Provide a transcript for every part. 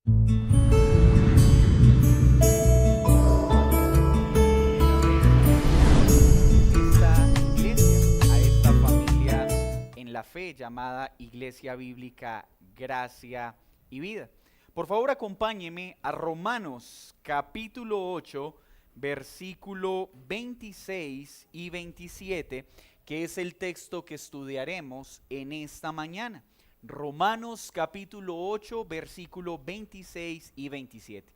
A esta familia en la fe llamada Iglesia Bíblica Gracia y Vida. Por favor, acompáñeme a Romanos capítulo 8, versículo 26 y 27, que es el texto que estudiaremos en esta mañana. Romanos capítulo 8, versículo 26 y 27.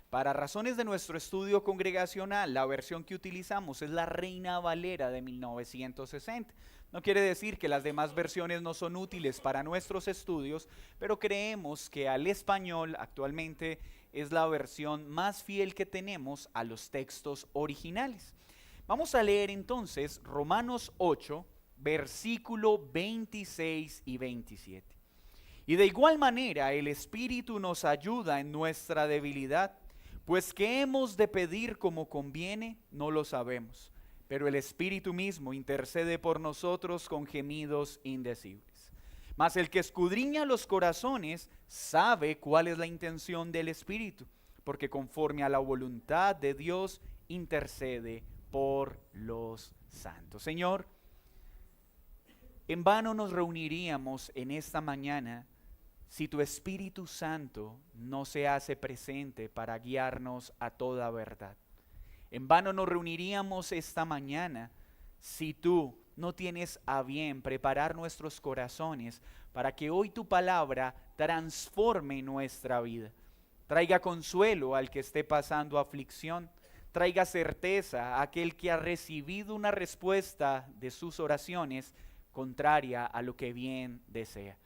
Para razones de nuestro estudio congregacional, la versión que utilizamos es la Reina Valera de 1960. No quiere decir que las demás versiones no son útiles para nuestros estudios, pero creemos que al español actualmente es la versión más fiel que tenemos a los textos originales. Vamos a leer entonces Romanos 8, versículo 26 y 27. Y de igual manera el Espíritu nos ayuda en nuestra debilidad, pues qué hemos de pedir como conviene, no lo sabemos, pero el Espíritu mismo intercede por nosotros con gemidos indecibles. Mas el que escudriña los corazones sabe cuál es la intención del Espíritu, porque conforme a la voluntad de Dios intercede por los santos. Señor, en vano nos reuniríamos en esta mañana si tu Espíritu Santo no se hace presente para guiarnos a toda verdad. En vano nos reuniríamos esta mañana si tú no tienes a bien preparar nuestros corazones para que hoy tu palabra transforme nuestra vida. Traiga consuelo al que esté pasando aflicción. Traiga certeza a aquel que ha recibido una respuesta de sus oraciones contraria a lo que bien desea.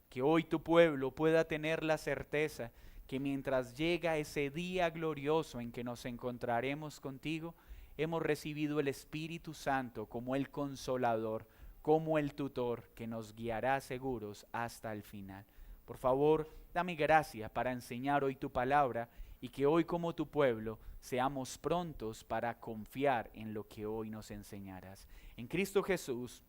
Que hoy tu pueblo pueda tener la certeza que mientras llega ese día glorioso en que nos encontraremos contigo, hemos recibido el Espíritu Santo como el consolador, como el tutor que nos guiará seguros hasta el final. Por favor, dame gracia para enseñar hoy tu palabra y que hoy como tu pueblo seamos prontos para confiar en lo que hoy nos enseñarás. En Cristo Jesús,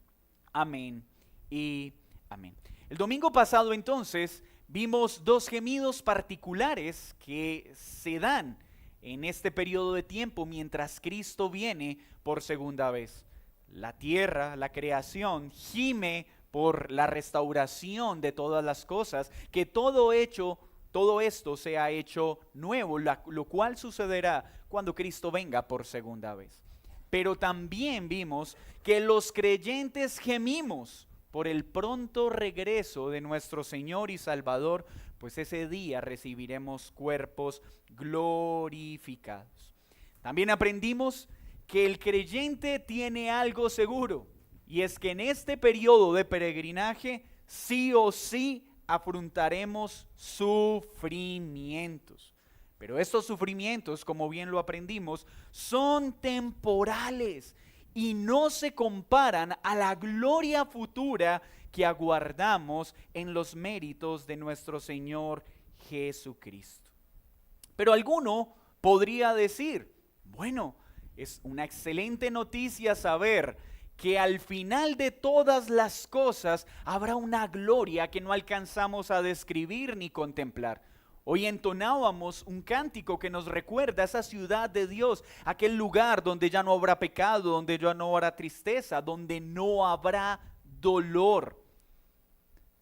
amén y amén. El domingo pasado entonces vimos dos gemidos particulares que se dan en este periodo de tiempo mientras Cristo viene por segunda vez. La tierra, la creación, gime por la restauración de todas las cosas, que todo esto sea hecho nuevo, lo cual sucederá cuando Cristo venga por segunda vez. Pero también vimos que los creyentes gemimos por el pronto regreso de nuestro Señor y Salvador, pues ese día recibiremos cuerpos glorificados. También aprendimos que el creyente tiene algo seguro, y es que en este periodo de peregrinaje sí o sí afrontaremos sufrimientos. Pero estos sufrimientos, como bien lo aprendimos, son temporales y no se comparan a la gloria futura que aguardamos en los méritos de nuestro Señor Jesucristo. Pero alguno podría decir, bueno, es una excelente noticia saber que al final de todas las cosas habrá una gloria que no alcanzamos a describir ni contemplar. Hoy entonábamos un cántico que nos recuerda esa ciudad de Dios, aquel lugar donde ya no habrá pecado, donde ya no habrá tristeza, donde no habrá dolor.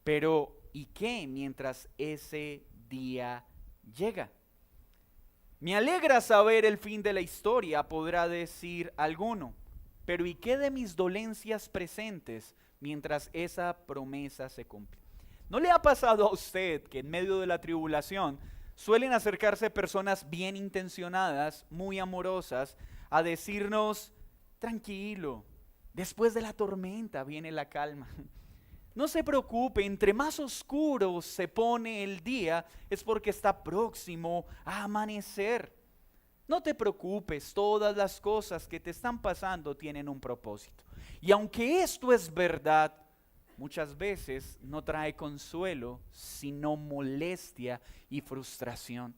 Pero, ¿y qué mientras ese día llega? Me alegra saber el fin de la historia, podrá decir alguno, pero ¿y qué de mis dolencias presentes mientras esa promesa se cumple? ¿No le ha pasado a usted que en medio de la tribulación suelen acercarse personas bien intencionadas, muy amorosas, a decirnos, tranquilo, después de la tormenta viene la calma? No se preocupe, entre más oscuro se pone el día es porque está próximo a amanecer. No te preocupes, todas las cosas que te están pasando tienen un propósito. Y aunque esto es verdad, muchas veces no trae consuelo, sino molestia y frustración.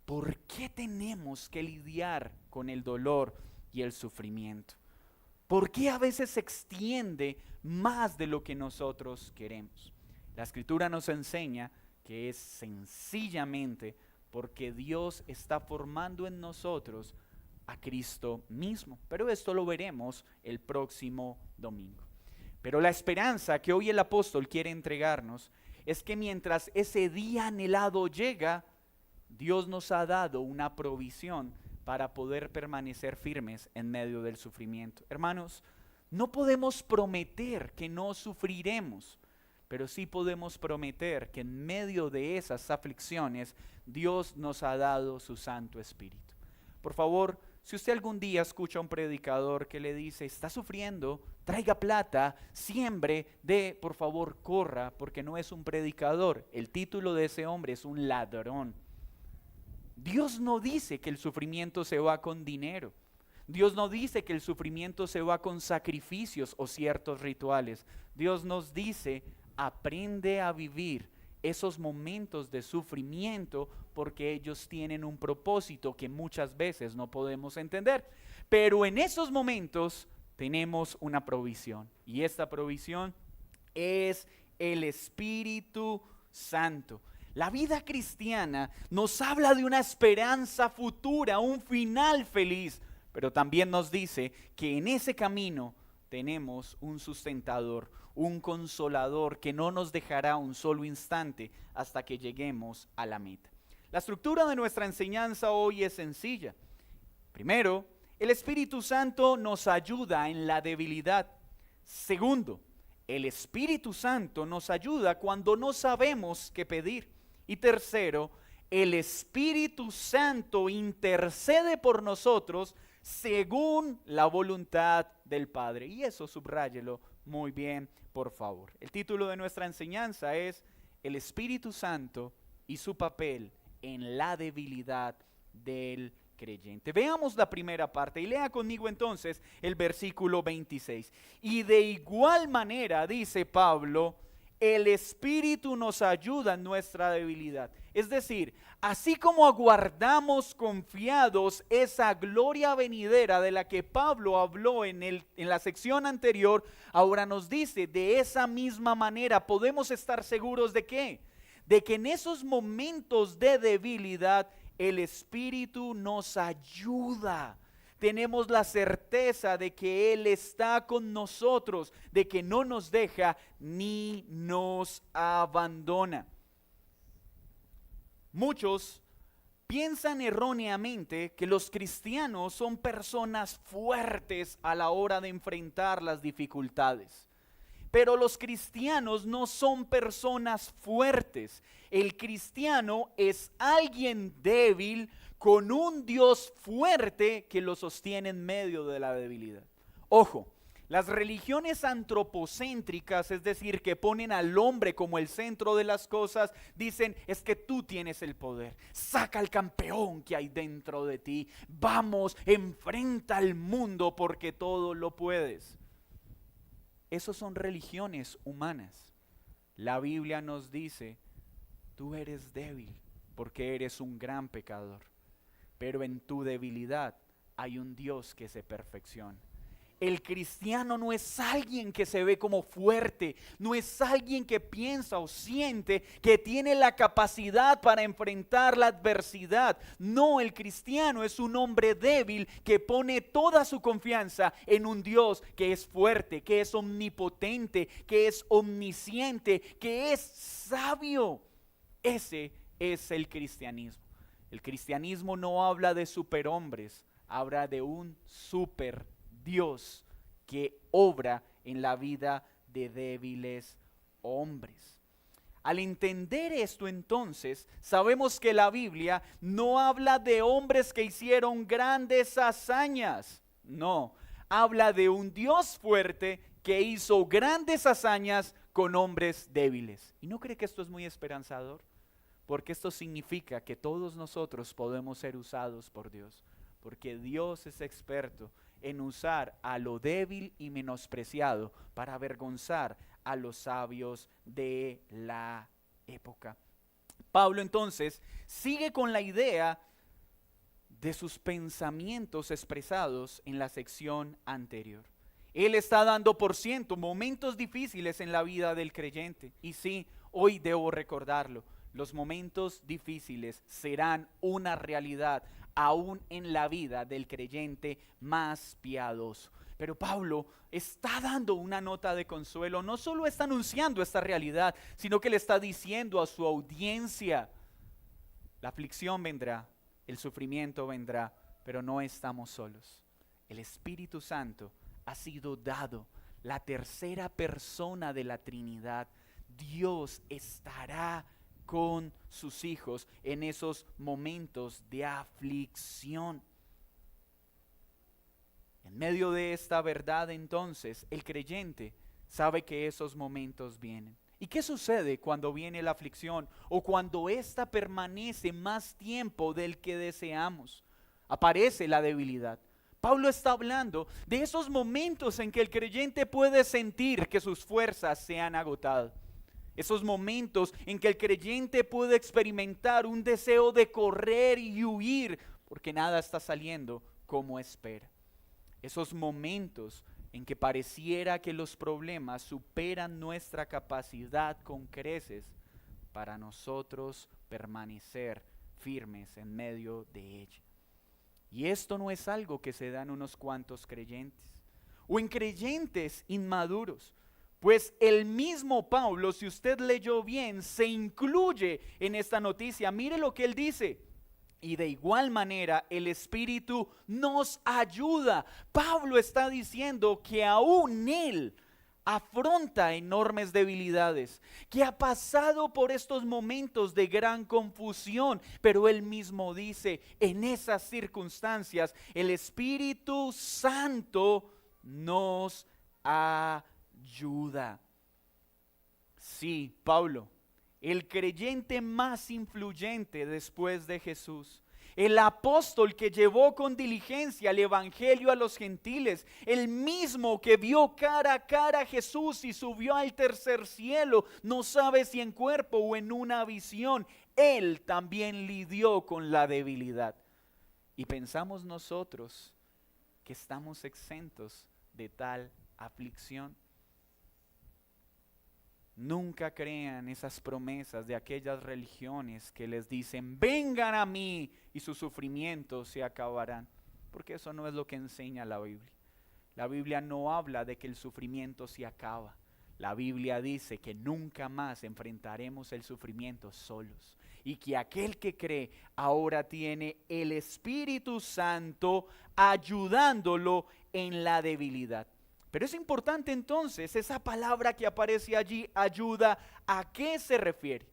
¿Por qué tenemos que lidiar con el dolor y el sufrimiento? ¿Por qué a veces se extiende más de lo que nosotros queremos? La Escritura nos enseña que es sencillamente porque Dios está formando en nosotros a Cristo mismo. Pero esto lo veremos el próximo domingo. Pero la esperanza que hoy el apóstol quiere entregarnos es que mientras ese día anhelado llega, Dios nos ha dado una provisión para poder permanecer firmes en medio del sufrimiento. Hermanos, no podemos prometer que no sufriremos, pero sí podemos prometer que en medio de esas aflicciones Dios nos ha dado su Santo Espíritu. Por favor, si usted algún día escucha a un predicador que le dice, está sufriendo, traiga plata, siembre, por favor, corra, porque no es un predicador. El título de ese hombre es un ladrón. Dios no dice que el sufrimiento se va con dinero. Dios no dice que el sufrimiento se va con sacrificios o ciertos rituales. Dios nos dice, aprende a vivir esos momentos de sufrimiento porque ellos tienen un propósito que muchas veces no podemos entender. Pero en esos momentos tenemos una provisión y esta provisión es el Espíritu Santo. La vida cristiana nos habla de una esperanza futura, un final feliz, pero también nos dice que en ese camino tenemos un sustentador, un consolador que no nos dejará un solo instante hasta que lleguemos a la meta. La estructura de nuestra enseñanza hoy es sencilla. Primero, el Espíritu Santo nos ayuda en la debilidad. Segundo, el Espíritu Santo nos ayuda cuando no sabemos qué pedir. Y tercero, el Espíritu Santo intercede por nosotros según la voluntad del Padre. Y eso subráyelo muy bien, por favor. El título de nuestra enseñanza es El Espíritu Santo y su papel en la debilidad del creyente. Veamos la primera parte y lea conmigo entonces el versículo 26. Y de igual manera, dice Pablo, el Espíritu nos ayuda en nuestra debilidad. Es decir, así como aguardamos confiados esa gloria venidera de la que Pablo habló en la sección anterior, ahora nos dice, de esa misma manera podemos estar seguros de ¿qué? De que en esos momentos de debilidad el Espíritu nos ayuda. Tenemos la certeza de que Él está con nosotros, de que no nos deja ni nos abandona. Muchos piensan erróneamente que los cristianos son personas fuertes a la hora de enfrentar las dificultades. Pero los cristianos no son personas fuertes. El cristiano es alguien débil con un Dios fuerte que lo sostiene en medio de la debilidad. Ojo, las religiones antropocéntricas, es decir, que ponen al hombre como el centro de las cosas, dicen, es que tú tienes el poder. Saca al campeón que hay dentro de ti. Vamos, enfrenta al mundo porque todo lo puedes. Esas son religiones humanas. La Biblia nos dice, tú eres débil porque eres un gran pecador. Pero en tu debilidad hay un Dios que se perfecciona. El cristiano no es alguien que se ve como fuerte, no es alguien que piensa o siente que tiene la capacidad para enfrentar la adversidad. No, el cristiano es un hombre débil que pone toda su confianza en un Dios que es fuerte, que es omnipotente, que es omnisciente, que es sabio. Ese es el cristianismo. El cristianismo no habla de superhombres, habla de un super Dios que obra en la vida de débiles hombres. Al entender esto entonces, sabemos que la Biblia no habla de hombres que hicieron grandes hazañas. No, habla de un Dios fuerte que hizo grandes hazañas con hombres débiles. ¿Y no cree que esto es muy esperanzador? Porque esto significa que todos nosotros podemos ser usados por Dios. Porque Dios es experto en usar a lo débil y menospreciado para avergonzar a los sabios de la época. Pablo entonces sigue con la idea de sus pensamientos expresados en la sección anterior. Él está dando por ciento momentos difíciles en la vida del creyente. Y sí, hoy debo recordarlo. los momentos difíciles serán una realidad aún en la vida del creyente más piadoso. Pero Pablo está dando una nota de consuelo, no solo está anunciando esta realidad, sino que le está diciendo a su audiencia: la aflicción vendrá, el sufrimiento vendrá, pero no estamos solos. El Espíritu Santo ha sido dado, la tercera persona de la Trinidad. Dios estará con sus hijos en esos momentos de aflicción. En medio de esta verdad, entonces, el creyente sabe que esos momentos vienen. ¿Y qué sucede cuando viene la aflicción o cuando ésta permanece más tiempo del que deseamos? Aparece la debilidad. Pablo está hablando de esos momentos en que el creyente puede sentir que sus fuerzas se han agotado. Esos momentos en que el creyente puede experimentar un deseo de correr y huir porque nada está saliendo como espera. Esos momentos en que pareciera que los problemas superan nuestra capacidad con creces para nosotros permanecer firmes en medio de ella. Y esto no es algo que se da en unos cuantos creyentes o en creyentes inmaduros. Pues el mismo Pablo, si usted leyó bien, se incluye en esta noticia. Mire lo que él dice. Y de igual manera el Espíritu nos ayuda. Pablo está diciendo que aún él afronta enormes debilidades, que ha pasado por estos momentos de gran confusión, pero él mismo dice, en esas circunstancias, el Espíritu Santo nos ayuda. Sí, Pablo, el creyente más influyente después de Jesús, el apóstol que llevó con diligencia el evangelio a los gentiles, el mismo que vio cara a cara a Jesús y subió al tercer cielo, no sabe si en cuerpo o en una visión, él también lidió con la debilidad. Y pensamos nosotros que estamos exentos de tal aflicción. Nunca crean esas promesas de aquellas religiones que les dicen, vengan a mí y sus sufrimientos se acabarán. Porque eso no es lo que enseña la Biblia. La Biblia no habla de que el sufrimiento se acaba. La Biblia dice que nunca más enfrentaremos el sufrimiento solos. Y que aquel que cree ahora tiene el Espíritu Santo ayudándolo en la debilidad. Pero es importante entonces, esa palabra que aparece allí, ayuda, ¿a qué se refiere?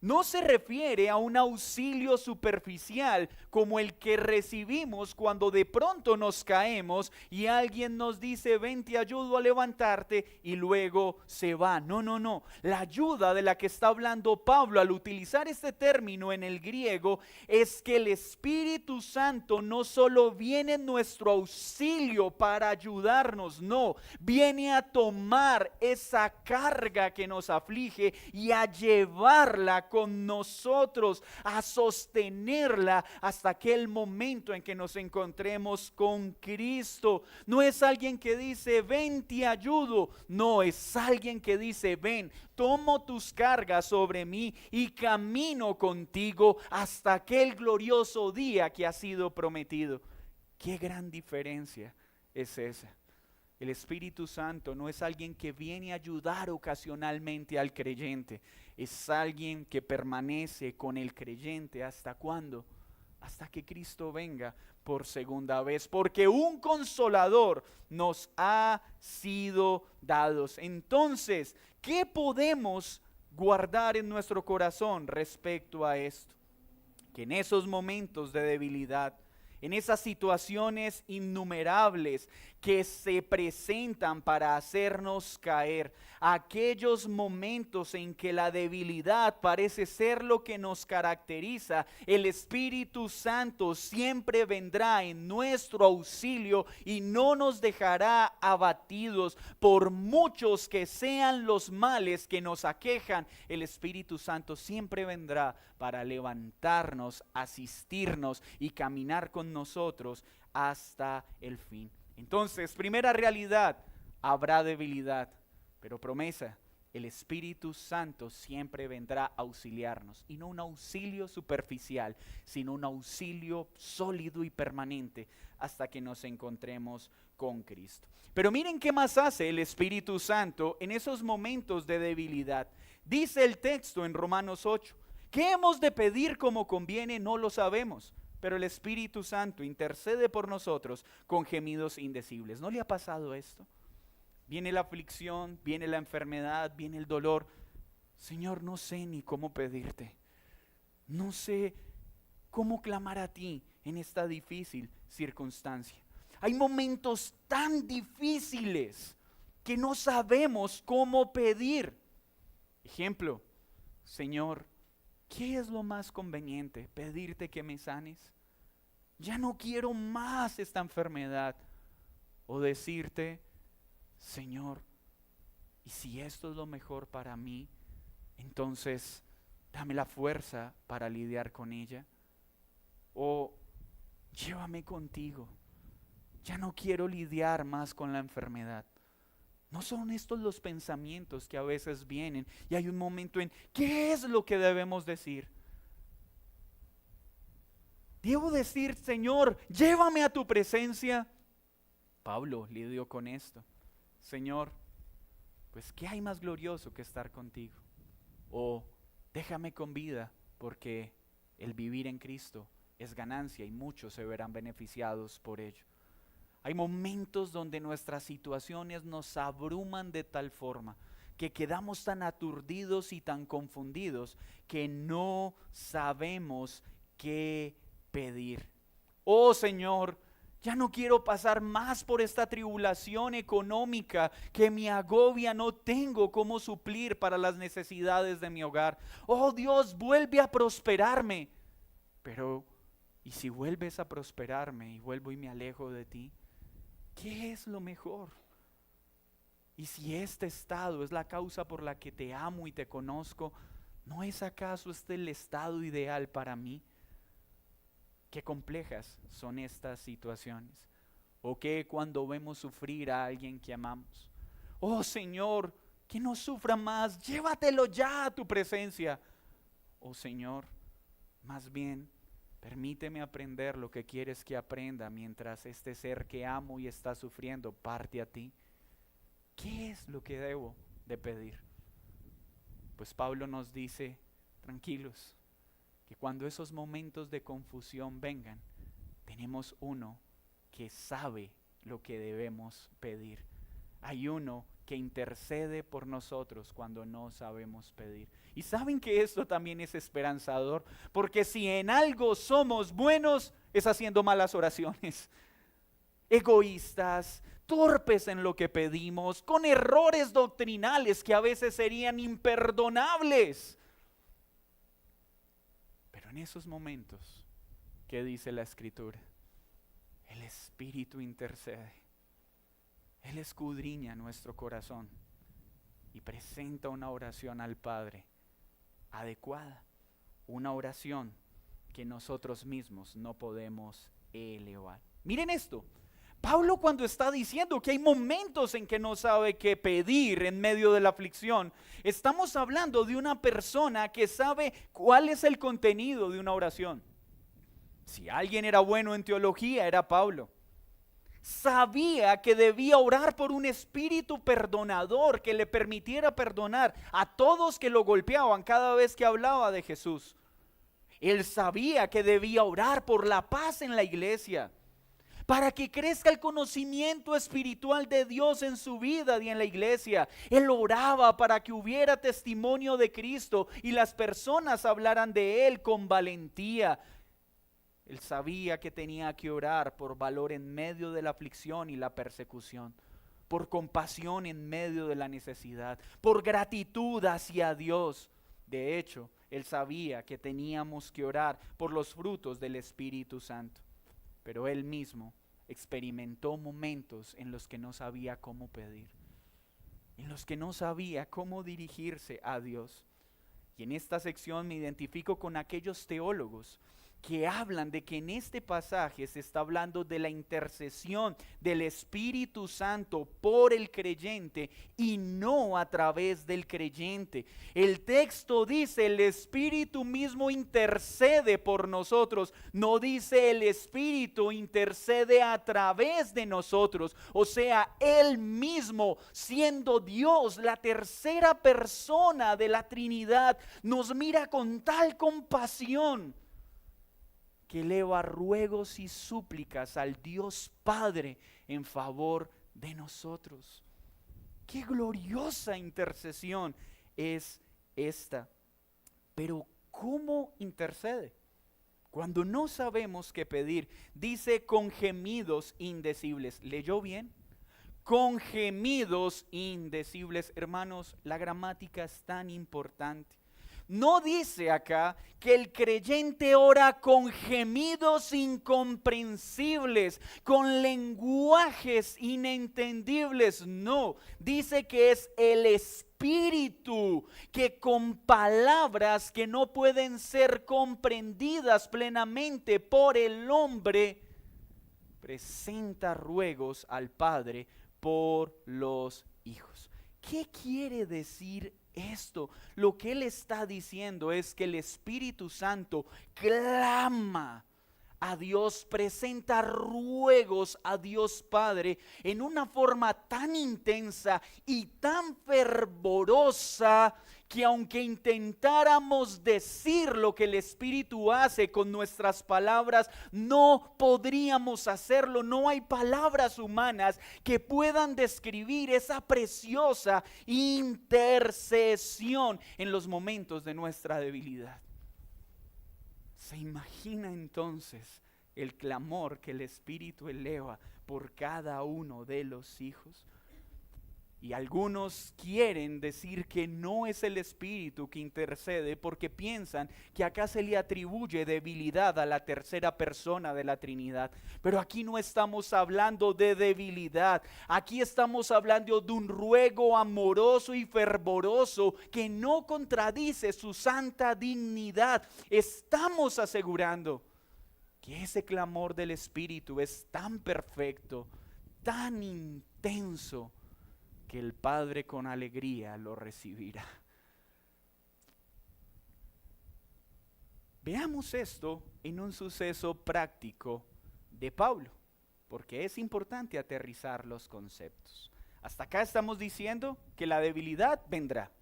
No se refiere a un auxilio superficial como el que recibimos cuando de pronto nos caemos y alguien nos dice, ven, te ayudo a levantarte y luego se va. No. La ayuda de la que está hablando Pablo al utilizar este término en el griego es que el Espíritu Santo no solo viene en nuestro auxilio para ayudarnos, no, viene a tomar esa carga que nos aflige y a llevarla con nosotros, a sostenerla hasta aquel momento en que nos encontremos con Cristo. No es alguien que dice, ven, te ayudo. No, es alguien que dice, ven, tomo tus cargas sobre mí y camino contigo hasta aquel glorioso día que ha sido prometido. Qué gran diferencia es esa. El Espíritu Santo no es alguien que viene a ayudar ocasionalmente al creyente. Es alguien que permanece con el creyente. ¿Hasta cuándo? Hasta que Cristo venga por segunda vez. Porque un consolador nos ha sido dado. Entonces, ¿qué podemos guardar en nuestro corazón respecto a esto? Que en esos momentos de debilidad, en esas situaciones innumerables que se presentan para hacernos caer, aquellos momentos en que la debilidad parece ser lo que nos caracteriza, el Espíritu Santo siempre vendrá en nuestro auxilio y no nos dejará abatidos por muchos que sean los males que nos aquejan. El Espíritu Santo siempre vendrá para levantarnos, asistirnos y caminar con nosotros hasta el fin. Entonces, primera realidad, habrá debilidad, pero promesa, el Espíritu Santo siempre vendrá a auxiliarnos. Y no un auxilio superficial, sino un auxilio sólido y permanente hasta que nos encontremos con Cristo. Pero miren qué más hace el Espíritu Santo en esos momentos de debilidad. Dice el texto en Romanos 8, ¿qué hemos de pedir como conviene? No lo sabemos, pero el Espíritu Santo intercede por nosotros con gemidos indecibles. ¿No le ha pasado esto? Viene la aflicción, viene la enfermedad, viene el dolor. Señor, no sé ni cómo pedirte. No sé cómo clamar a ti en esta difícil circunstancia. Hay momentos tan difíciles que no sabemos cómo pedir. Ejemplo, Señor, ¿qué es lo más conveniente? ¿Pedirte que me sanes? Ya no quiero más esta enfermedad. O decirte, Señor, y si esto es lo mejor para mí, entonces dame la fuerza para lidiar con ella. O llévame contigo. Ya no quiero lidiar más con la enfermedad. ¿No son estos los pensamientos que a veces vienen? Y hay un momento en, ¿qué es lo que debemos decir? Debo decir, Señor, llévame a tu presencia. Pablo lidió con esto. Señor, pues ¿qué hay más glorioso que estar contigo? O déjame con vida, porque el vivir en Cristo es ganancia y muchos se verán beneficiados por ello. Hay momentos donde nuestras situaciones nos abruman de tal forma que quedamos tan aturdidos y tan confundidos que no sabemos qué pedir. Oh Señor, ya no quiero pasar más por esta tribulación económica que me agobia, no tengo cómo suplir para las necesidades de mi hogar. Oh Dios, vuelve a prosperarme. Pero, ¿y si vuelves a prosperarme y vuelvo y me alejo de ti? ¿Qué es lo mejor? Y si este estado es la causa por la que te amo y te conozco, ¿no es acaso este el estado ideal para mí? Qué complejas son estas situaciones. O que cuando vemos sufrir a alguien que amamos, oh Señor, que no sufra más, llévatelo ya a tu presencia. Oh Señor, más bien permíteme aprender lo que quieres que aprenda mientras este ser que amo y está sufriendo parte a ti. ¿Qué es lo que debo de pedir? Pues Pablo nos dice, tranquilos, que cuando esos momentos de confusión vengan, tenemos uno que sabe lo que debemos pedir. Hay uno que intercede por nosotros cuando no sabemos pedir. Y saben que esto también es esperanzador, porque si en algo somos buenos, es haciendo malas oraciones. Egoístas, torpes en lo que pedimos, con errores doctrinales que a veces serían imperdonables. Pero en esos momentos, ¿qué dice la Escritura? El Espíritu intercede. Él escudriña nuestro corazón y presenta una oración al Padre adecuada, una oración que nosotros mismos no podemos elevar. Miren esto, Pablo cuando está diciendo que hay momentos en que no sabe qué pedir en medio de la aflicción, estamos hablando de una persona que sabe cuál es el contenido de una oración. Si alguien era bueno en teología, era Pablo. Sabía que debía orar por un espíritu perdonador que le permitiera perdonar a todos que lo golpeaban cada vez que hablaba de Jesús. Él sabía que debía orar por la paz en la iglesia, para que crezca el conocimiento espiritual de Dios en su vida y en la iglesia. Él oraba para que hubiera testimonio de Cristo y las personas hablaran de Él con valentía. Él sabía que tenía que orar por valor en medio de la aflicción y la persecución, por compasión en medio de la necesidad, por gratitud hacia Dios. De hecho, él sabía que teníamos que orar por los frutos del Espíritu Santo. Pero él mismo experimentó momentos en los que no sabía cómo pedir, en los que no sabía cómo dirigirse a Dios. Y en esta sección me identifico con aquellos teólogos que hablan de que en este pasaje se está hablando de la intercesión del Espíritu Santo por el creyente y no a través del creyente. El texto dice el Espíritu mismo intercede por nosotros, no dice el Espíritu intercede a través de nosotros. O sea, Él mismo siendo Dios, la tercera persona de la Trinidad, nos mira con tal compasión que eleva ruegos y súplicas al Dios Padre en favor de nosotros. Qué gloriosa intercesión es esta. Pero ¿cómo intercede? Cuando no sabemos qué pedir, dice con gemidos indecibles. ¿Leyó bien? Con gemidos indecibles. Hermanos, la gramática es tan importante. No dice acá que el creyente ora con gemidos incomprensibles, con lenguajes inentendibles. No, dice que es el Espíritu que con palabras que no pueden ser comprendidas plenamente por el hombre, presenta ruegos al Padre por los hijos. ¿Qué quiere decir esto? Lo que él está diciendo es que el Espíritu Santo clama a Dios, presenta ruegos a Dios Padre en una forma tan intensa y tan fervorosa que aunque intentáramos decir lo que el Espíritu hace con nuestras palabras, no podríamos hacerlo. No hay palabras humanas que puedan describir esa preciosa intercesión en los momentos de nuestra debilidad. ¿Se imagina entonces el clamor que el Espíritu eleva por cada uno de los hijos? Y algunos quieren decir que no es el Espíritu que intercede porque piensan que acá se le atribuye debilidad a la tercera persona de la Trinidad. Pero aquí no estamos hablando de debilidad. Aquí estamos hablando de un ruego amoroso y fervoroso que no contradice su santa dignidad. Estamos asegurando que ese clamor del Espíritu es tan perfecto, tan intenso, que el Padre con alegría lo recibirá. Veamos esto en un suceso práctico de Pablo, porque es importante aterrizar los conceptos. Hasta acá estamos diciendo que la debilidad vendrá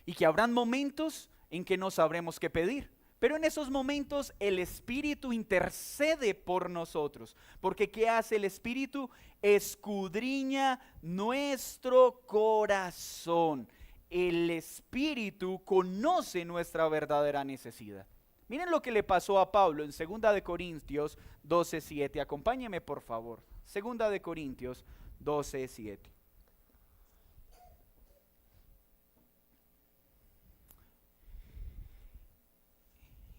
y que habrán momentos en que no sabremos qué pedir. Pero en esos momentos el Espíritu intercede por nosotros. Porque ¿qué hace el Espíritu? Escudriña nuestro corazón. El Espíritu conoce nuestra verdadera necesidad. Miren lo que le pasó a Pablo en 2 de Corintios 12:7. Acompáñeme por favor. 2 de Corintios 12:7.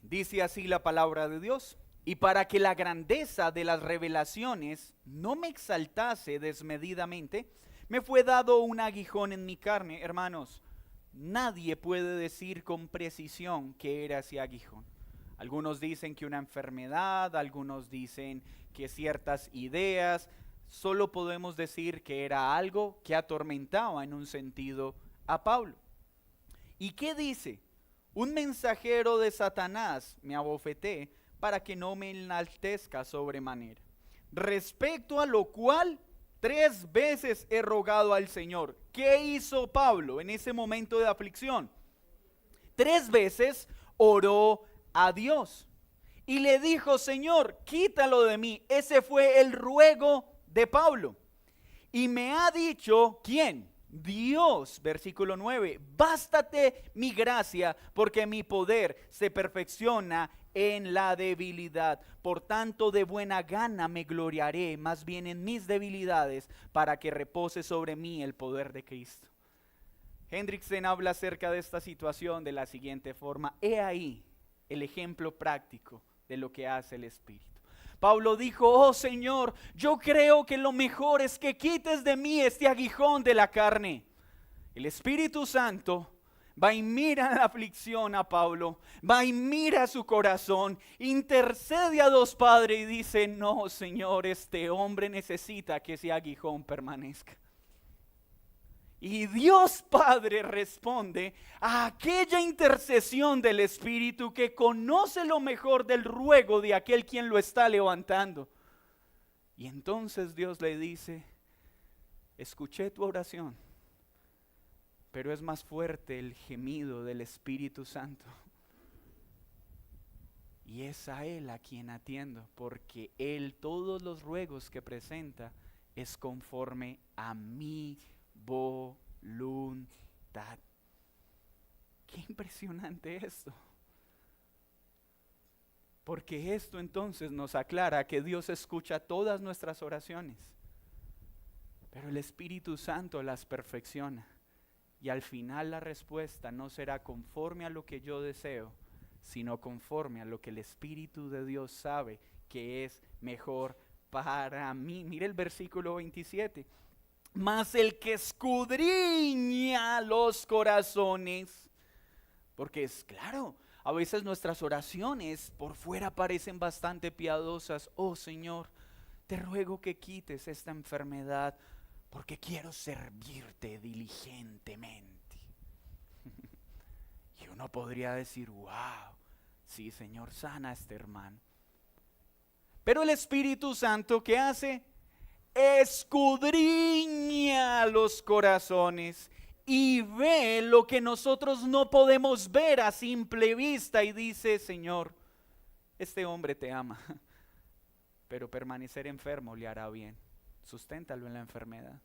Dice así la palabra de Dios: y para que la grandeza de las revelaciones no me exaltase desmedidamente, me fue dado un aguijón en mi carne. Hermanos, nadie puede decir con precisión qué era ese aguijón. Algunos dicen que una enfermedad, algunos dicen que ciertas ideas. Solo podemos decir que era algo que atormentaba en un sentido a Pablo. ¿Y qué dice? Un mensajero de Satanás me abofeté para que no me enaltezca sobremanera. Respecto a lo cual 3 veces he rogado al Señor. ¿Qué hizo Pablo en ese momento de aflicción? 3 veces oró a Dios y le dijo: Señor, quítalo de mí. Ese fue el ruego de Pablo. Y me ha dicho, ¿quién? Dios, versículo 9, bástate mi gracia, porque mi poder se perfecciona en la debilidad. Por tanto, de buena gana me gloriaré más bien en mis debilidades, para que repose sobre mí el poder de Cristo. Hendriksen habla acerca de esta situación de la siguiente forma: he ahí el ejemplo práctico de lo que hace el Espíritu. Pablo dijo: oh Señor, yo creo que lo mejor es que quites de mí este aguijón de la carne. El Espíritu Santo Va y mira la aflicción a Pablo, va y mira su corazón, intercede a Dios Padre y dice: no, Señor, este hombre necesita que ese aguijón permanezca. Y Dios Padre responde a aquella intercesión del Espíritu que conoce lo mejor del ruego de aquel quien lo está levantando. Y entonces Dios le dice: escuché tu oración, pero es más fuerte el gemido del Espíritu Santo. Y es a Él a quien atiendo, porque Él todos los ruegos que presenta es conforme a mi voluntad. Qué impresionante esto. Porque esto entonces nos aclara que Dios escucha todas nuestras oraciones, pero el Espíritu Santo las perfecciona. Y al final la respuesta no será conforme a lo que yo deseo, sino conforme a lo que el Espíritu de Dios sabe que es mejor para mí. Mire el versículo 27. Mas el que escudriña los corazones, porque es claro, a veces nuestras oraciones por fuera parecen bastante piadosas. Oh Señor, te ruego que quites esta enfermedad, porque quiero servirte diligentemente. Y uno podría decir: wow, sí Señor, sana a este hermano. Pero el Espíritu Santo, ¿qué hace? Escudriña los corazones y ve lo que nosotros no podemos ver a simple vista y dice: Señor, este hombre te ama, pero permanecer enfermo le hará bien. Susténtalo en la enfermedad.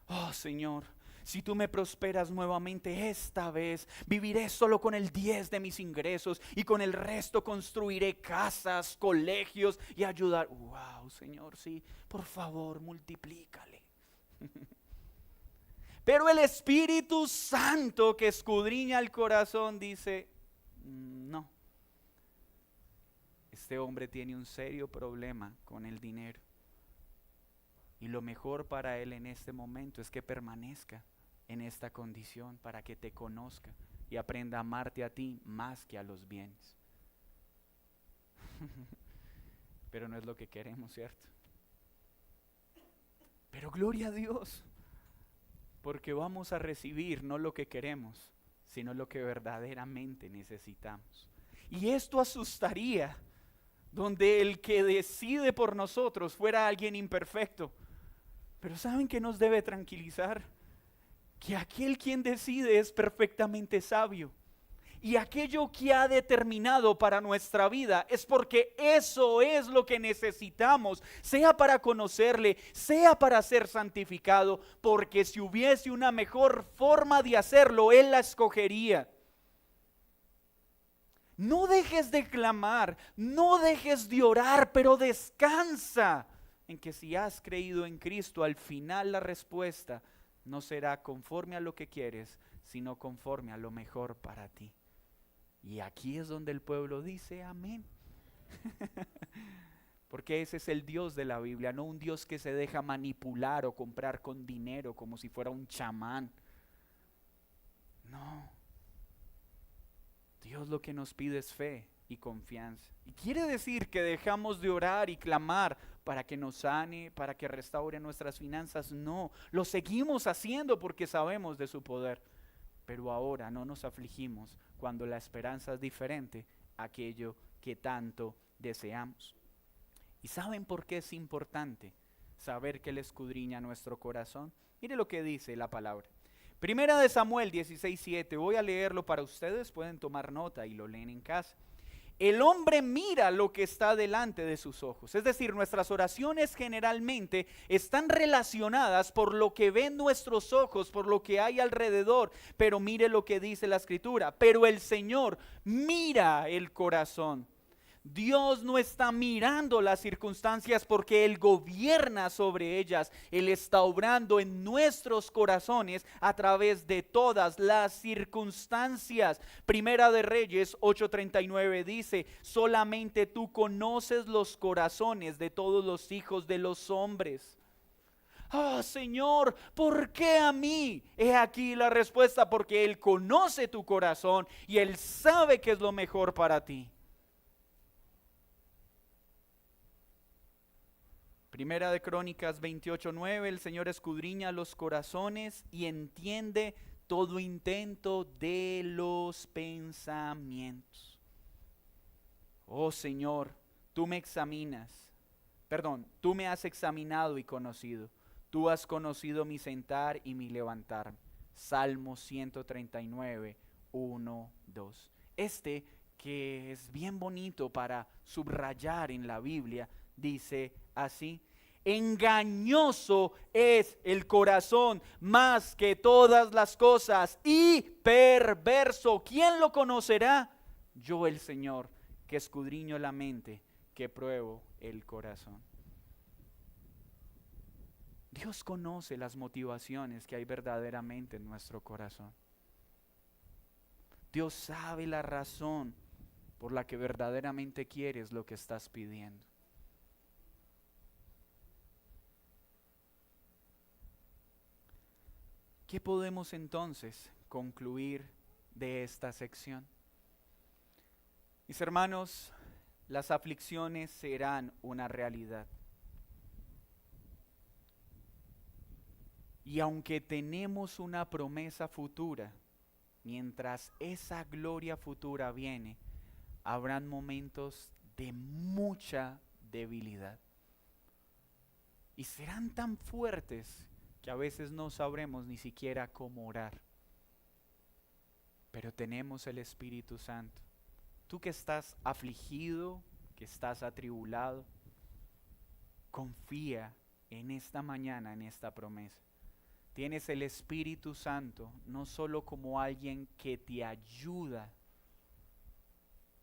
Oh Señor, si tú me prosperas nuevamente esta vez, viviré solo con el 10 de mis ingresos y con el resto construiré casas, colegios y ayudar. Wow, Señor, sí, por favor, multiplícale. Pero el Espíritu Santo que escudriña el corazón dice: no, este hombre tiene un serio problema con el dinero. Y lo mejor para él en este momento es que permanezca en esta condición para que te conozca y aprenda a amarte a ti más que a los bienes. Pero no es lo que queremos, ¿cierto? Pero gloria a Dios, porque vamos a recibir no lo que queremos, sino lo que verdaderamente necesitamos. Y esto asustaría donde el que decide por nosotros fuera alguien imperfecto. Pero ¿saben qué nos debe tranquilizar? Que aquel quien decide es perfectamente sabio. Y aquello que ha determinado para nuestra vida es porque eso es lo que necesitamos, sea para conocerle, sea para ser santificado, porque si hubiese una mejor forma de hacerlo, Él la escogería. No dejes de clamar, no dejes de orar, pero descansa en que si has creído en Cristo, al final la respuesta no será conforme a lo que quieres, sino conforme a lo mejor para ti. Y aquí es donde el pueblo dice amén. Porque ese es el Dios de la Biblia, no un Dios que se deja manipular o comprar con dinero como si fuera un chamán. No. Dios lo que nos pide es fe y confianza. Y quiere decir que dejamos de orar y clamar para que nos sane, para que restaure nuestras finanzas. No, lo seguimos haciendo porque sabemos de su poder. Pero ahora no nos afligimos cuando la esperanza es diferente a aquello que tanto deseamos. ¿Y saben por qué es importante saber que Él escudriña nuestro corazón? Mire lo que dice la palabra. Primera de Samuel 16:7, voy a leerlo para ustedes, pueden tomar nota y lo leen en casa. El hombre mira lo que está delante de sus ojos, es decir, nuestras oraciones generalmente están relacionadas por lo que ven nuestros ojos, por lo que hay alrededor, pero mire lo que dice la Escritura, pero el Señor mira el corazón. Dios no está mirando las circunstancias porque Él gobierna sobre ellas. Él está obrando en nuestros corazones a través de todas las circunstancias. Primera de Reyes 8:39 dice: solamente tú conoces los corazones de todos los hijos de los hombres. Oh Señor, ¿por qué a mí? He aquí la respuesta: porque Él conoce tu corazón y Él sabe qué es lo mejor para ti. Primera de Crónicas 28:9, el Señor escudriña los corazones y entiende todo intento de los pensamientos. Oh Señor, tú me examinas, tú me has examinado y conocido. Tú has conocido mi sentar y mi levantar. Salmo 139, 1, 2. Este, que es bien bonito para subrayar en la Biblia, dice así: engañoso es el corazón más que todas las cosas y perverso. ¿Quién lo conocerá? Yo, el Señor, que escudriño la mente, que pruebo el corazón. Dios conoce las motivaciones que hay verdaderamente en nuestro corazón. Dios sabe la razón por la que verdaderamente quieres lo que estás pidiendo. ¿Qué podemos entonces concluir de esta sección? Mis hermanos, las aflicciones serán una realidad. Y aunque tenemos una promesa futura, mientras esa gloria futura viene, habrán momentos de mucha debilidad. Y serán tan fuertes que a veces no sabremos ni siquiera cómo orar. Pero tenemos el Espíritu Santo. Tú que estás afligido, que estás atribulado, confía en esta mañana, en esta promesa. Tienes el Espíritu Santo no solo como alguien que te ayuda,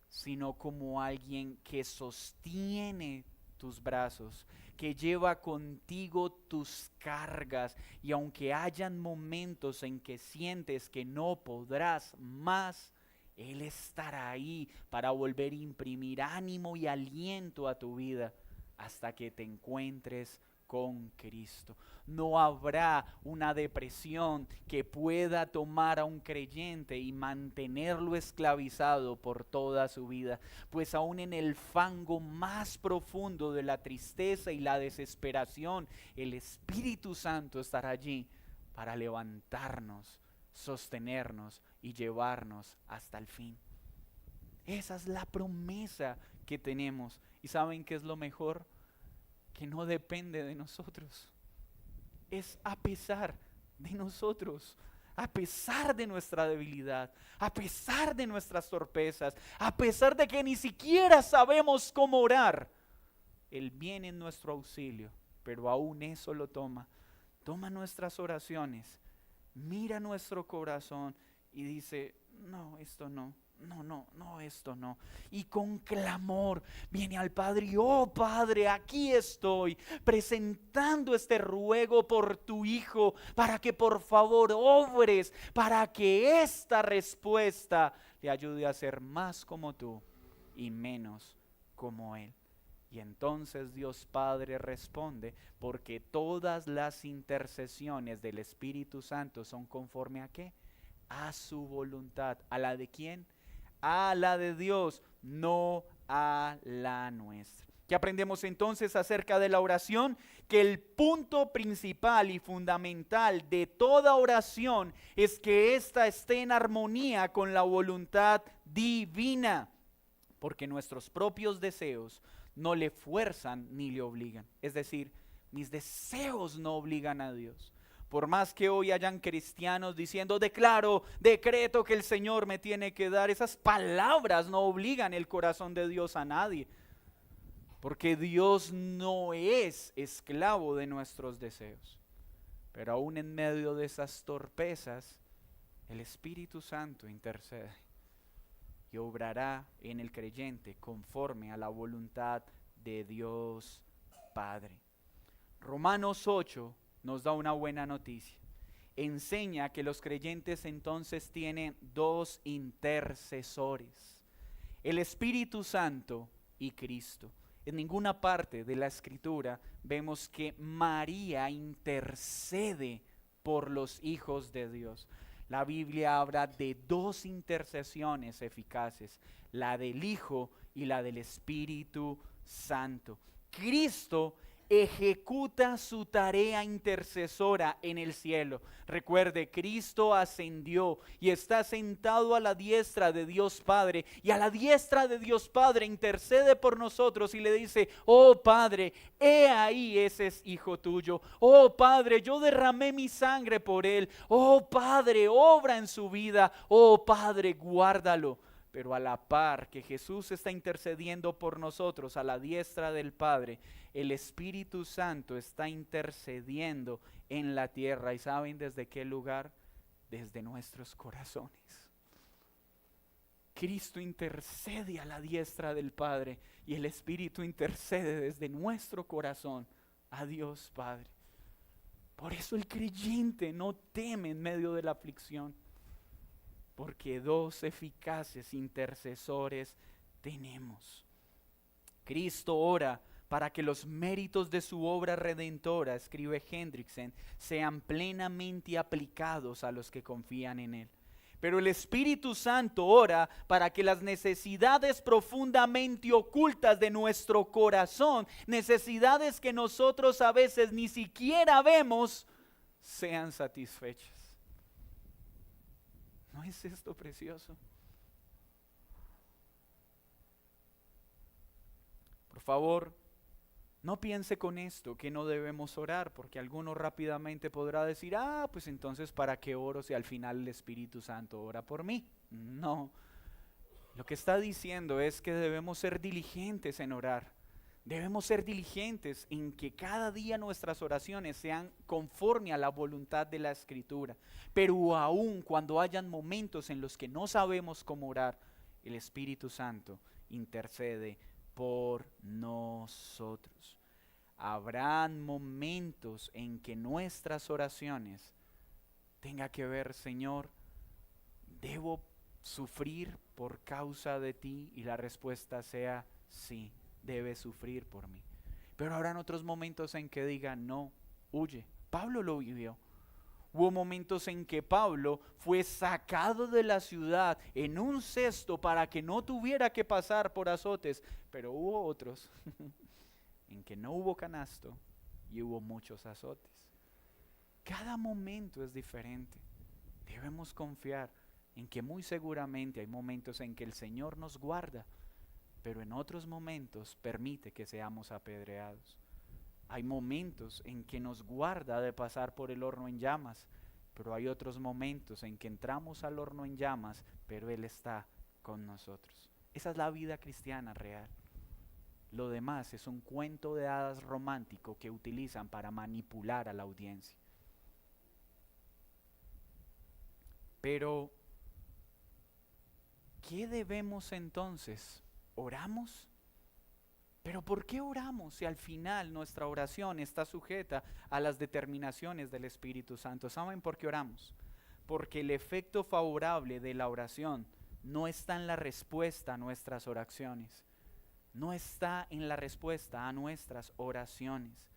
sino como alguien que sostiene tus brazos, que lleva contigo tus cargas, y aunque hayan momentos en que sientes que no podrás más, Él estará ahí para volver a imprimir ánimo y aliento a tu vida hasta que te encuentres con Cristo. No habrá una depresión que pueda tomar a un creyente y mantenerlo esclavizado por toda su vida, pues aún en el fango más profundo de la tristeza y la desesperación, el Espíritu Santo estará allí para levantarnos, sostenernos y llevarnos hasta el fin. Esa es la promesa que tenemos. ¿Y saben qué es lo mejor? Que no depende de nosotros. Es a pesar de nosotros, a pesar de nuestra debilidad, a pesar de nuestras torpezas, a pesar de que ni siquiera sabemos cómo orar. Él viene en nuestro auxilio, pero aún eso lo toma. Toma nuestras oraciones, mira nuestro corazón y dice: no, esto no. No, esto no. Y con clamor viene al Padre y: oh Padre, aquí estoy presentando este ruego por tu Hijo, para que por favor obres, para que esta respuesta le ayude a ser más como tú y menos como Él. Y entonces Dios Padre responde, porque todas las intercesiones del Espíritu Santo son conforme a ¿qué? A su voluntad. ¿A la de quién? A la de Dios, no a la nuestra. ¿Qué aprendemos entonces acerca de la oración? Que el punto principal y fundamental de toda oración es que ésta esté en armonía con la voluntad divina, porque nuestros propios deseos no le fuerzan ni le obligan. Es decir, mis deseos no obligan a Dios. Por más que hoy hayan cristianos diciendo: declaro, decreto que el Señor me tiene que dar, esas palabras no obligan el corazón de Dios a nadie. Porque Dios no es esclavo de nuestros deseos. Pero aún en medio de esas torpezas, el Espíritu Santo intercede y obrará en el creyente conforme a la voluntad de Dios Padre. Romanos 8 nos da una buena noticia. Enseña que los creyentes entonces tienen dos intercesores: el Espíritu Santo y Cristo. En ninguna parte de la Escritura vemos que María intercede por los hijos de Dios. La Biblia habla de dos intercesiones eficaces, la del Hijo y la del Espíritu Santo. Cristo ejecuta su tarea intercesora en el cielo. Recuerde, Cristo ascendió y está sentado a la diestra de Dios Padre, y a la diestra de Dios Padre intercede por nosotros y le dice: oh Padre, he ahí ese es hijo tuyo. Oh Padre, yo derramé mi sangre por él. Oh Padre, obra en su vida. Oh Padre, guárdalo. Pero a la par que Jesús está intercediendo por nosotros a la diestra del Padre, el Espíritu Santo está intercediendo en la tierra. ¿Y saben desde qué lugar? Desde nuestros corazones. Cristo intercede a la diestra del Padre y el Espíritu intercede desde nuestro corazón a Dios Padre. Por eso el creyente no teme en medio de la aflicción, porque dos eficaces intercesores tenemos. Cristo ora para que los méritos de su obra redentora, escribe Hendrickson, sean plenamente aplicados a los que confían en Él. Pero el Espíritu Santo ora para que las necesidades profundamente ocultas de nuestro corazón, necesidades que nosotros a veces ni siquiera vemos, sean satisfechas. ¿No es esto precioso? Por favor, no piense con esto que no debemos orar, porque alguno rápidamente podrá decir: pues entonces ¿para qué oro si al final el Espíritu Santo ora por mí? No, lo que está diciendo es que debemos ser diligentes en orar. Debemos ser diligentes en que cada día nuestras oraciones sean conforme a la voluntad de la Escritura. Pero aún cuando hayan momentos en los que no sabemos cómo orar, el Espíritu Santo intercede por nosotros. Habrán momentos en que nuestras oraciones tengan que ver: Señor, ¿debo sufrir por causa de ti? Y la respuesta sea: sí, debes sufrir por mí. Pero habrán otros momentos en que digan: no, huye. Pablo lo vivió. Hubo momentos en que Pablo fue sacado de la ciudad en un cesto para que no tuviera que pasar por azotes, pero hubo otros en que no hubo canasto y hubo muchos azotes. Cada momento es diferente. Debemos confiar en que muy seguramente hay momentos en que el Señor nos guarda, pero en otros momentos permite que seamos apedreados. Hay momentos en que nos guarda de pasar por el horno en llamas, pero hay otros momentos en que entramos al horno en llamas, pero Él está con nosotros. Esa es la vida cristiana real. Lo demás es un cuento de hadas romántico que utilizan para manipular a la audiencia. Pero, ¿qué debemos entonces? ¿Oramos? Pero ¿por qué oramos si al final nuestra oración está sujeta a las determinaciones del Espíritu Santo? ¿Saben por qué oramos? Porque el efecto favorable de la oración no está en la respuesta a nuestras oraciones. No está en la respuesta a nuestras oraciones.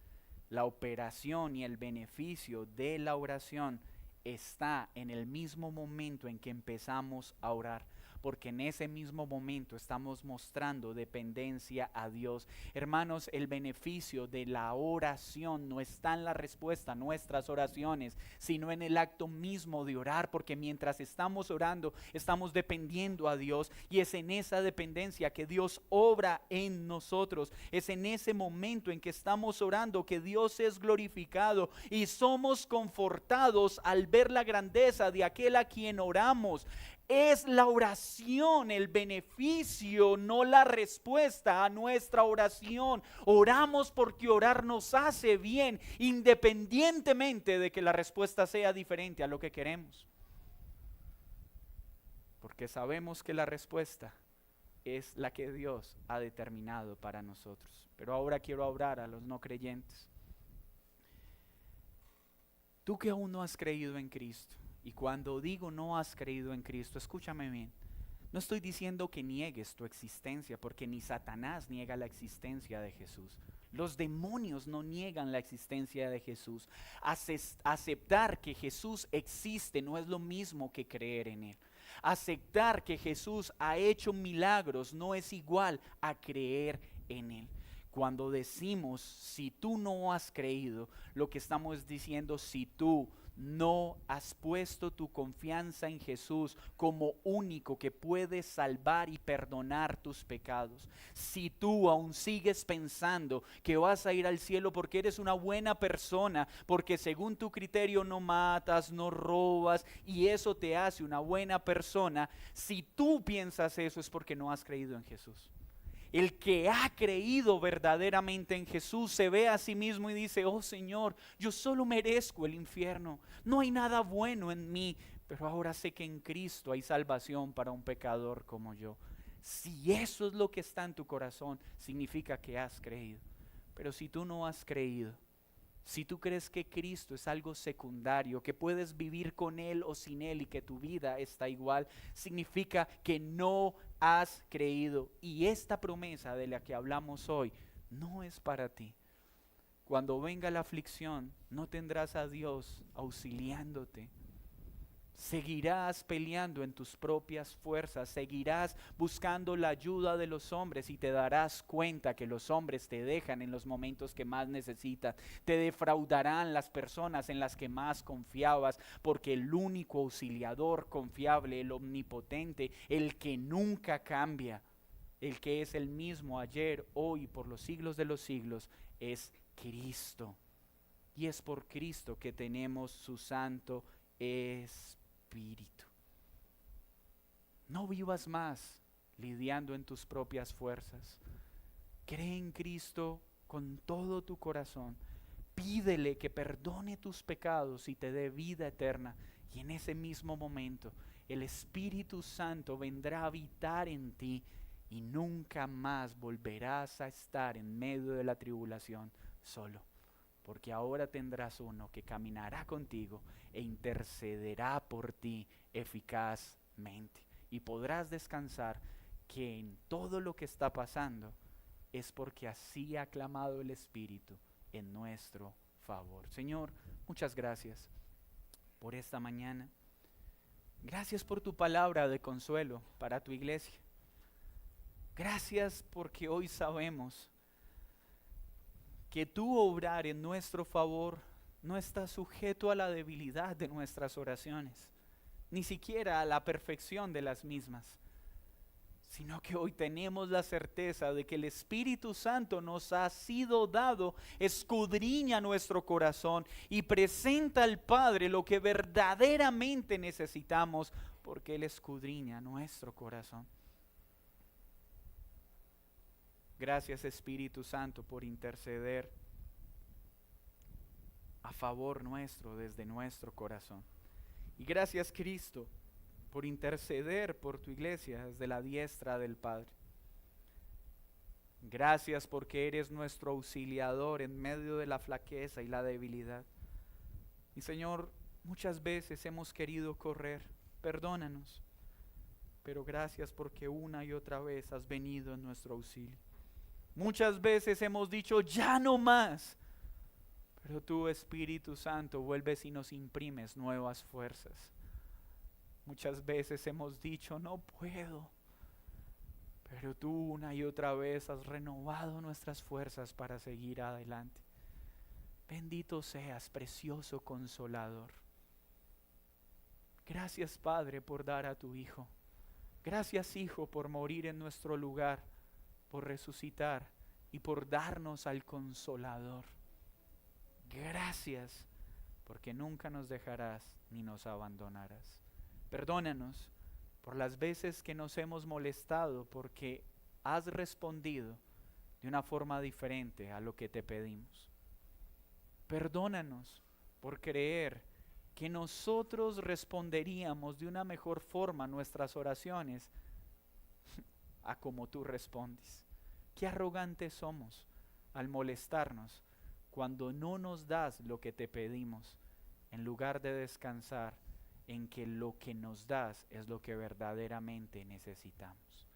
La operación y el beneficio de la oración está en el mismo momento en que empezamos a orar, porque en ese mismo momento estamos mostrando dependencia a Dios. Hermanos, el beneficio de la oración no está en la respuesta a nuestras oraciones, sino en el acto mismo de orar, porque mientras estamos orando, estamos dependiendo a Dios, y es en esa dependencia que Dios obra en nosotros. Es en ese momento en que estamos orando que Dios es glorificado y somos confortados al ver la grandeza de aquel a quien oramos. Es la oración el beneficio, no la respuesta a nuestra oración. Oramos porque orar nos hace bien, independientemente de que la respuesta sea diferente a lo que queremos. Porque sabemos que la respuesta es la que Dios ha determinado para nosotros. Pero ahora quiero hablar a los no creyentes. Tú que aún no has creído en Cristo. Y cuando digo no has creído en Cristo, escúchame bien. No estoy diciendo que niegues tu existencia, porque ni Satanás niega la existencia de Jesús. Los demonios no niegan la existencia de Jesús. Aceptar que Jesús existe no es lo mismo que creer en Él. Aceptar que Jesús ha hecho milagros no es igual a creer en Él. Cuando decimos, si tú no has creído, lo que estamos diciendo, si tú no has puesto tu confianza en Jesús como único que puede salvar y perdonar tus pecados, si tú aún sigues pensando que vas a ir al cielo porque eres una buena persona, porque según tu criterio no matas, no robas y eso te hace una buena persona, si tú piensas eso es porque no has creído en Jesús. El que ha creído verdaderamente en Jesús se ve a sí mismo y dice, oh Señor, yo solo merezco el infierno. No hay nada bueno en mí, pero ahora sé que en Cristo hay salvación para un pecador como yo. Si eso es lo que está en tu corazón, significa que has creído. Pero si tú no has creído, si tú crees que Cristo es algo secundario, que puedes vivir con Él o sin Él y que tu vida está igual, significa que no has creído. Y esta promesa de la que hablamos hoy no es para ti. Cuando venga la aflicción, no tendrás a Dios auxiliándote. Seguirás peleando en tus propias fuerzas, seguirás buscando la ayuda de los hombres y te darás cuenta que los hombres te dejan en los momentos que más necesitas. Te defraudarán las personas en las que más confiabas, porque el único auxiliador confiable, el omnipotente, el que nunca cambia, el que es el mismo ayer, hoy, por los siglos de los siglos, es Cristo. Y es por Cristo que tenemos su Santo Espíritu. No vivas más lidiando en tus propias fuerzas. Cree en Cristo con todo tu corazón. Pídele que perdone tus pecados y te dé vida eterna. Y en ese mismo momento el Espíritu Santo vendrá a habitar en ti y nunca más volverás a estar en medio de la tribulación solo. Porque ahora tendrás uno que caminará contigo e intercederá por ti eficazmente. Y podrás descansar que en todo lo que está pasando es porque así ha clamado el Espíritu en nuestro favor. Señor, muchas gracias por esta mañana. Gracias por tu palabra de consuelo para tu iglesia. Gracias porque hoy sabemos que tu obrar en nuestro favor no está sujeto a la debilidad de nuestras oraciones, ni siquiera a la perfección de las mismas, sino que hoy tenemos la certeza de que el Espíritu Santo nos ha sido dado, escudriña nuestro corazón y presenta al Padre lo que verdaderamente necesitamos, porque Él escudriña nuestro corazón. Gracias, Espíritu Santo, por interceder a favor nuestro desde nuestro corazón. Y gracias, Cristo, por interceder por tu iglesia desde la diestra del Padre. Gracias porque eres nuestro auxiliador en medio de la flaqueza y la debilidad. Y Señor, muchas veces hemos querido correr, perdónanos, pero gracias porque una y otra vez has venido en nuestro auxilio. Muchas veces hemos dicho, ya no más, pero tú, Espíritu Santo, vuelves y nos imprimes nuevas fuerzas. Muchas veces hemos dicho, no puedo, pero tú una y otra vez has renovado nuestras fuerzas para seguir adelante. Bendito seas, precioso Consolador. Gracias, Padre, por dar a tu Hijo. Gracias, Hijo, por morir en nuestro lugar, por resucitar y por darnos al Consolador. Gracias, porque nunca nos dejarás ni nos abandonarás. Perdónanos por las veces que nos hemos molestado porque has respondido de una forma diferente a lo que te pedimos. Perdónanos por creer que nosotros responderíamos de una mejor forma nuestras oraciones a como tú respondes. Qué arrogantes somos al molestarnos cuando no nos das lo que te pedimos, en lugar de descansar en que lo que nos das es lo que verdaderamente necesitamos.